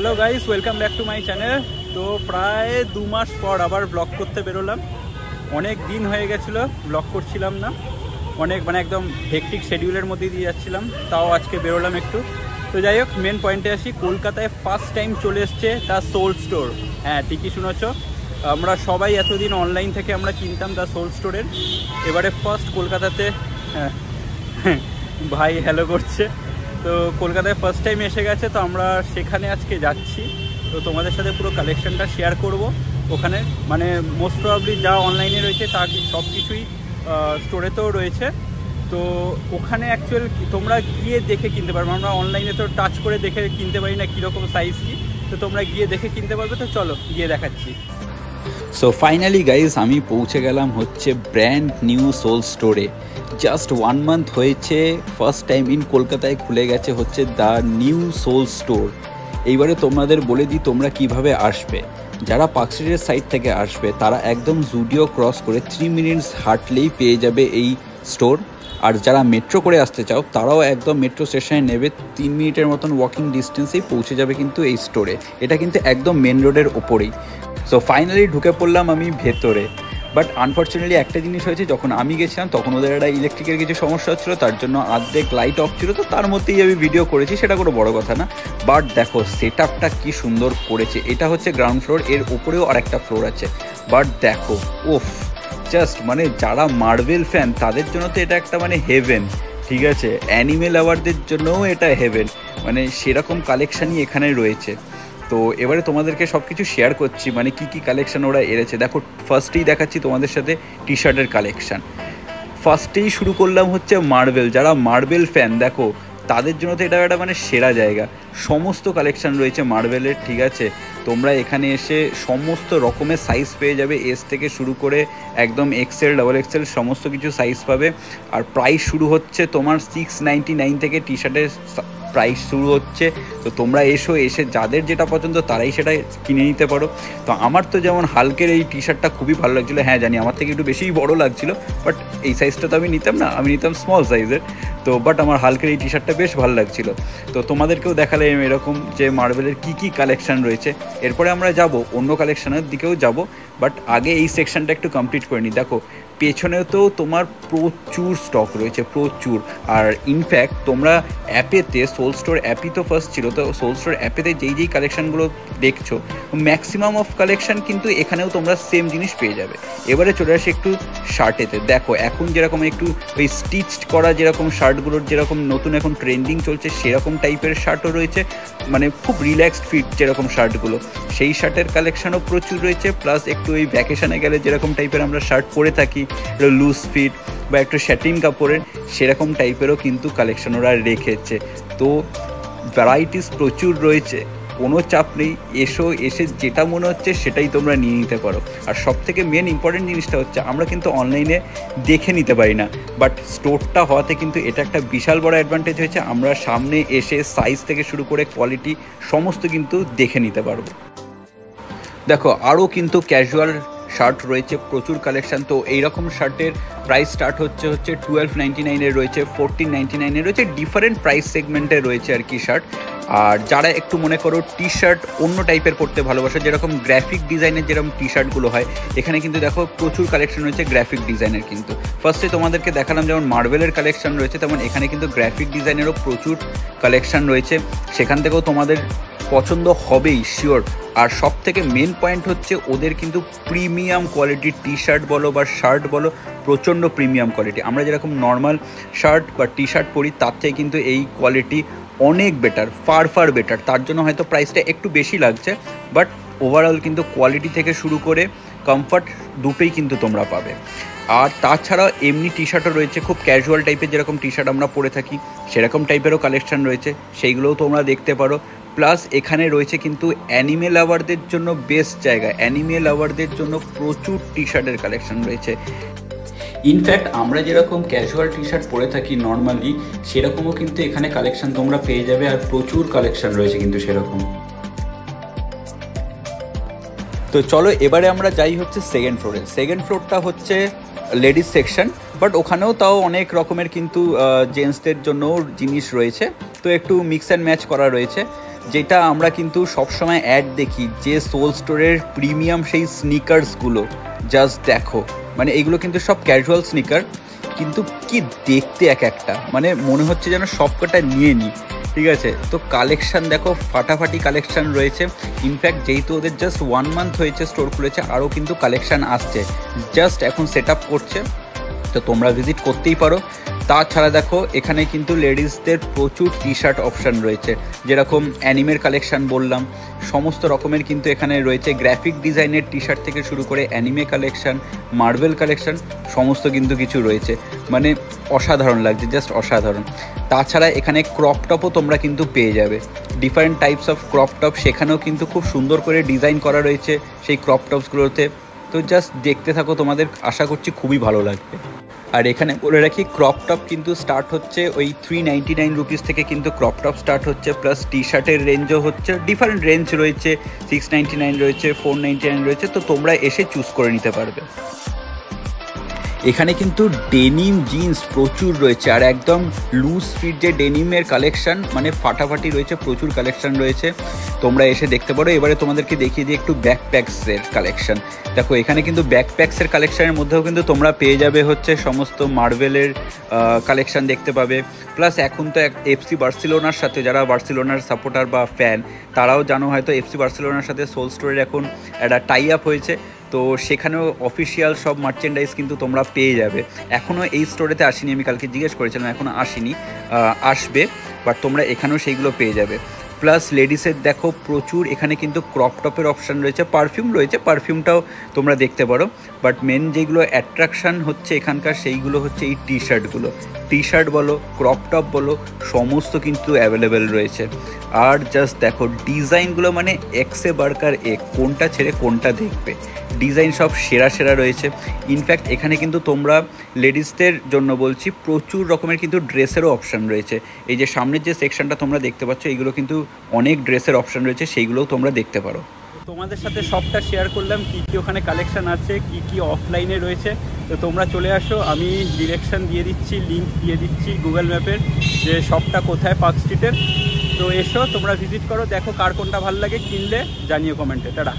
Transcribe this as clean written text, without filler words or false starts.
Hello guys, welcome back to my channel. তো প্রায় 2 মাস পর আবার ব্লগ করতে বেরোলাম। অনেক দিন হয়ে গেছিলো ব্লগ করছিলাম না, অনেক একদম হেকটিক শিডিউলের মধ্যে দিয়ে যাচ্ছিলাম, তাও আজকে বেরোলাম একটু। তো যাই হোক, মেন পয়েন্টে আসি। কলকাতায় ফার্স্ট টাইম চলে এসছে দ্য সোল স্টোর। হ্যাঁ, ঠিকই শুনেছ, আমরা সবাই এতদিন অনলাইন থেকে আমরা কিনতাম দ্য সোল স্টোরের। এবারে ফার্স্ট কলকাতাতে, হ্যাঁ ভাই হ্যালো করছে, তো কলকাতায় ফার্স্ট টাইম এসে গেছে। তো আমরা সেখানে আজকে যাচ্ছি, তো তোমাদের সাথে পুরো কালেকশনটা শেয়ার করব। ওখানে মোস্ট প্রবাবলি যা অনলাইনে রয়েছে তা সব কিছুই স্টোরেতেও রয়েছে। তো ওখানে অ্যাকচুয়াল তোমরা গিয়ে দেখে কিনতে পারবে। আমরা অনলাইনে তো টাচ করে দেখে কিনতে পারি না কীরকম সাইজ কী, তো তোমরা গিয়ে দেখে কিনতে পারবে। তো চলো গিয়ে দেখাচ্ছি। সো ফাইনালি গাইজ, আমি পৌঁছে গেলাম হচ্ছে ব্র্যান্ড নিউ সোল স্টোরে। জাস্ট 1 মান্থ হয়েছে, ফার্স্ট টাইম ইন কলকাতায় খুলে গেছে হচ্ছে দ্য নিউ সোল স্টোর। এইবারে তোমাদের বলে দিই তোমরা কিভাবে আসবে। যারা পার্কস্ট্রিটের সাইড থেকে আসবে তারা একদম জুডিও ক্রস করে 3 মিনিটস হাঁটলেই পেয়ে যাবে এই স্টোর। আর যারা মেট্রো করে আসতে চাও তারাও একদম মেট্রো স্টেশনে নেবে, 3 মিনিটের মতন ওয়াকিং ডিস্টেন্সেই পৌঁছে যাবে কিন্তু এই স্টোরে। এটা কিন্তু একদম মেন রোডের ওপরেই। সো ফাইনালি ঢুকে পড়লাম আমি ভেতরে। বাট আনফর্চুনেটলি একটা জিনিস হয়েছে, যখন আমি গেছিলাম তখন ওদের একটা ইলেকট্রিকের কিছু সমস্যা হচ্ছিলো, তার জন্য অর্ধেক লাইট অফ ছিল। তো তার মধ্যেই আমি ভিডিও করেছি, সেটা কোনো বড় কথা না। বাট দেখো সেট আপটা কী সুন্দর করেছে। এটা হচ্ছে গ্রাউন্ড ফ্লোর, এর উপরেও আরেকটা ফ্লোর আছে। বাট দেখো, ওফ, জাস্ট যারা মার্বেল ফ্যান তাদের জন্য তো এটা একটা হেভেন, ঠিক আছে। অ্যানিমে লাভারদের জন্যও এটা হেভেন, সেরকম কালেকশানই এখানে রয়েছে। তো এবারে তোমাদেরকে সব কিছু শেয়ার করছি, কী কী কালেকশান ওরা এনেছে। দেখো, ফার্স্টেই দেখাচ্ছি তোমাদের সাথে টি শার্টের কালেকশান। ফার্স্টেই শুরু করলাম হচ্ছে মার্বেল। যারা মার্বেল ফ্যান দেখো তাদের জন্য তো এটা একটা সেরা জায়গা। সমস্ত কালেকশান রয়েছে মার্বেলের, ঠিক আছে। তোমরা এখানে এসে সমস্ত রকমের সাইজ পেয়ে যাবে, এস থেকে শুরু করে একদম এক্সেল, ডাবল এক্সেল সমস্ত কিছু সাইজ পাবে। আর প্রাইস শুরু হচ্ছে তোমার 699 থেকে টি শার্টের প্রাইস শুরু হচ্ছে। তো তোমরা এসে যাদের যেটা পছন্দ তারাই সেটা কিনে নিতে পারো। তো আমার তো যেমন হালকের এই টি শার্টটা খুবই ভালো লাগছিলো। হ্যাঁ জানি আমার থেকে একটু বেশিই বড়ো লাগছিলো, বাট এই সাইজটা তো আমি নিতাম না, আমি নিতাম স্মল সাইজের। তো বাট আমার হালকের এই টি শার্টটা বেশ ভালো লাগছিলো। তো তোমাদেরকেও দেখালে এরকম যে মার্বেলের কী কী কালেকশান রয়েছে। এরপরে আমরা যাব অন্য কালেকশানের দিকেও যাব, বাট আগে এই সেকশানটা একটু কমপ্লিট করে নিই। দেখো পেছনেও তো তোমার প্রচুর স্টক রয়েছে, প্রচুর। আর ইনফ্যাক্ট তোমরা অ্যাপেতে, সোল স্টোর অ্যাপই তো ফার্স্ট ছিল, তো সোল স্টোর অ্যাপেতে যেই কালেকশানগুলো দেখছো ম্যাক্সিমাম অফ কালেকশান কিন্তু এখানেও তোমরা সেম জিনিস পেয়ে যাবে। এবারে চলে আসি একটু শার্টেতে। দেখো এখন যেরকম একটু ওই স্টিচড করা যেরকম শার্টগুলোর যেরকম নতুন এখন ট্রেন্ডিং চলছে সেরকম টাইপের শার্টও রয়েছে, খুব রিল্যাক্সড ফিট যেরকম শার্টগুলো, সেই শার্টের কালেকশানও প্রচুর রয়েছে। প্লাস একটু ওই ভ্যাকেশনে গেলে যেরকম টাইপের আমরা শার্ট পরে থাকি, লুজ ফিট বা একটু শ্যাটিন কাপড়ের, সেরকম টাইপেরও কিন্তু কালেকশন ওরা রেখেছে। তো ভ্যারাইটিস প্রচুর রয়েছে, কোনো চাপ নেই। এসে যেটা মনে হচ্ছে সেটাই তোমরা নিয়ে নিতে পারো। আর সব থেকে মেন ইম্পর্টেন্ট জিনিসটা হচ্ছে আমরা কিন্তু অনলাইনে দেখে নিতে পারি না, বাট স্টোরটা হওয়াতে কিন্তু এটা একটা বিশাল বড় অ্যাডভান্টেজ হয়েছে। আমরা সামনে এসে সাইজ থেকে শুরু করে কোয়ালিটি সমস্ত কিন্তু দেখে নিতে পারবো। দেখো আরও কিন্তু ক্যাজুয়াল শার্ট রয়েছে, প্রচুর কালেকশান। তো এইরকম শার্টের প্রাইস স্টার্ট হচ্ছে 1299 রয়েছে, 1499 রয়েছে, ডিফারেন্ট প্রাইস সেগমেন্টে রয়েছে আর কি শার্ট। আর যারা একটু মনে করো টি শার্ট অন্য টাইপের পরতে ভালোবাসে, যেরকম গ্রাফিক ডিজাইনের যেরকম টি শার্টগুলো হয়, এখানে কিন্তু দেখো প্রচুর কালেকশন রয়েছে গ্রাফিক ডিজাইনের। কিন্তু ফার্স্টে তোমাদেরকে দেখালাম যেমন মার্বেলের কালেকশন রয়েছে, তেমন এখানে কিন্তু গ্রাফিক ডিজাইনেরও প্রচুর কালেকশন রয়েছে। সেখান থেকেও তোমাদের পছন্দ হবেই শিওর। আর সব থেকে মেন পয়েন্ট হচ্ছে ওদের কিন্তু প্রিমিয়াম কোয়ালিটির টি শার্ট বলো বা শার্ট বলো, প্রচণ্ড প্রিমিয়াম কোয়ালিটি। আমরা যেরকম নর্মাল শার্ট বা টি শার্ট পরি তার থেকে কিন্তু এই কোয়ালিটি অনেক বেটার, ফার বেটার। তার জন্য হয়তো প্রাইসটা একটু বেশি লাগছে, বাট ওভারঅল কিন্তু কোয়ালিটি থেকে শুরু করে কমফর্ট দুটোই কিন্তু তোমরা পাবে। আর তাছাড়া এমনি টি শার্টও রয়েছে, খুব ক্যাজুয়াল টাইপের যেরকম টি শার্ট আমরা পরে থাকি সেরকম টাইপেরও কালেকশান রয়েছে, সেইগুলোও তোমরা দেখতে পারো। প্লাস এখানে রয়েছে কিন্তু অ্যানিমে লাভারদের জন্য বেস্ট জায়গা, অ্যানিমে লাভারদের জন্য প্রচুর টি শার্টের কালেকশান রয়েছে। ইনফ্যাক্ট আমরা যেরকম ক্যাজুয়াল টি শার্ট পরে থাকি নর্মালি, সেরকমও কিন্তু এখানে কালেকশান তোমরা পেয়ে যাবে। আর প্রচুর কালেকশান রয়েছে কিন্তু সেরকম। তো চলো এবারে আমরা যাই হচ্ছে সেকেন্ড ফ্লোরে। সেকেন্ড ফ্লোরটা হচ্ছে লেডিস সেকশন, বাট ওখানেও তাও অনেক রকমের কিন্তু জেন্টসদের জন্যও জিনিস রয়েছে। তো একটু মিক্স অ্যান্ড ম্যাচ করা রয়েছে। যেটা আমরা কিন্তু সবসময় অ্যাড দেখি যে সোল স্টোরের প্রিমিয়াম সেই স্নিকার্সগুলো, জাস্ট দেখো, মানে এইগুলো কিন্তু সব ক্যাজুয়াল স্নিকার, কিন্তু কি দেখতে এক একটা, মানে মনে হচ্ছে যেন সবকটা নিয়ে নিই, ঠিক আছে। তো কালেকশান দেখো, ফাটাফাটি কালেকশান রয়েছে। ইনফ্যাক্ট যেহেতু ওদের জাস্ট 1 মান্থ হয়েছে স্টোর খুলেছে, আরও কিন্তু কালেকশান আসছে, জাস্ট এখন সেট আপ করছে, তো তোমরা ভিজিট করতেই পারো। তাছাড়া দেখো এখানে কিন্তু লেডিসদের প্রচুর টি শার্ট অপশান রয়েছে, যেরকম অ্যানিমের কালেকশান বললাম, সমস্ত রকমের কিন্তু এখানে রয়েছে। গ্রাফিক ডিজাইনের টি শার্ট থেকে শুরু করে অ্যানিমে কালেকশান, মার্বেল কালেকশান, সমস্ত কিন্তু কিছু রয়েছে, মানে অসাধারণ লাগছে, জাস্ট অসাধারণ। তাছাড়া এখানে ক্রপ টপও তোমরা কিন্তু পেয়ে যাবে, different types of crop top, সেখানেও কিন্তু খুব সুন্দর করে ডিজাইন করা রয়েছে সেই ক্রপ টপসগুলোতে। তো জাস্ট দেখতে থাকো, তোমাদের আশা করছি খুবই ভালো লাগবে। আর এখানে বলে রাখি, ক্রপ টপ কিন্তু স্টার্ট হচ্ছে ওই 399 রুপিস থেকে কিন্তু ক্রপ টপ স্টার্ট হচ্ছে, প্লাস টি শার্টের রেঞ্জও হচ্ছে, ডিফারেন্ট রেঞ্জ রয়েছে, 699 রয়েছে, 499 রয়েছে, তো তোমরা এসে চুজ করে নিতে পারবে। এখানে কিন্তু ডেনিম জিন্স প্রচুর রয়েছে, আর একদম লুজ ফিট যে ডেনিমের কালেকশান, মানে ফাটাফাটি রয়েছে, প্রচুর কালেকশান রয়েছে, তোমরা এসে দেখতে পারো। এবারে তোমাদেরকে দেখিয়ে দিই একটু ব্যাকপ্যাকসের কালেকশান। দেখো এখানে কিন্তু ব্যাকপ্যাকসের কালেকশানের মধ্যেও কিন্তু তোমরা পেয়ে যাবে হচ্ছে সমস্ত মার্বেলের কালেকশান দেখতে পাবে। প্লাস এখন তো এফসি বার্সেলোনার সাথে, যারা বার্সেলোনার সাপোর্টার বা ফ্যান, তারাও জানো হয়তো এফসি বার্সেলোনার সাথে সোল স্টোরের এখন একটা টাই আপ হয়েছে, তো সেখানেও অফিসিয়াল সব মার্চেন্ডাইজ কিন্তু তোমরা পেয়ে যাবে। এখনও এই স্টোরেতে আসেনি, আমি কালকে জিজ্ঞেস করেছিলাম, এখনও আসেনি, আসবে, বাট তোমরা এখানেও সেইগুলো পেয়ে যাবে। প্লাস লেডিসের দেখো প্রচুর এখানে কিন্তু ক্রপ টপের অপশান রয়েছে, পারফিউম রয়েছে, পারফিউমটাও তোমরা দেখতে পারো, বাট মেন যেগুলো অ্যাট্রাকশান হচ্ছে এখানকার, সেইগুলো হচ্ছে এই টি শার্টগুলো। টি শার্ট বলো, ক্রপ টপ বলো, সমস্ত কিন্তু অ্যাভেলেবেল রয়েছে। আর জাস্ট দেখো ডিজাইনগুলো, মানে এক্সে বার্কার এক, কোনটা ছেড়ে কোনটা দেখবে, ডিজাইন সব সেরা সেরা রয়েছে। ইনফ্যাক্ট এখানে কিন্তু তোমরা লেডিসদের জন্য বলছি, প্রচুর রকমের কিন্তু ড্রেসেরও অপশান রয়েছে। এই যে সামনের যে সেকশনটা তোমরা দেখতে পাচ্ছ, এইগুলো কিন্তু অনেক ড্রেসের অপশান রয়েছে, সেইগুলোও তোমরা দেখতে পারো। তোমাদের সাথে সবটা শেয়ার করলাম, কী কী ওখানে কালেকশান আছে, কী কী অফলাইনে রয়েছে। তো তোমরা চলে আসো, আমি ডিরেকশান দিয়ে দিচ্ছি, লিঙ্ক দিয়ে দিচ্ছি গুগল ম্যাপের, যে শপটা কোথায় পার্ক স্ট্রিটের। তো এসো, তোমরা ভিজিট করো, দেখো কার কোনটা ভালো লাগে, কিনলে জানিও কমেন্টে। টাটা।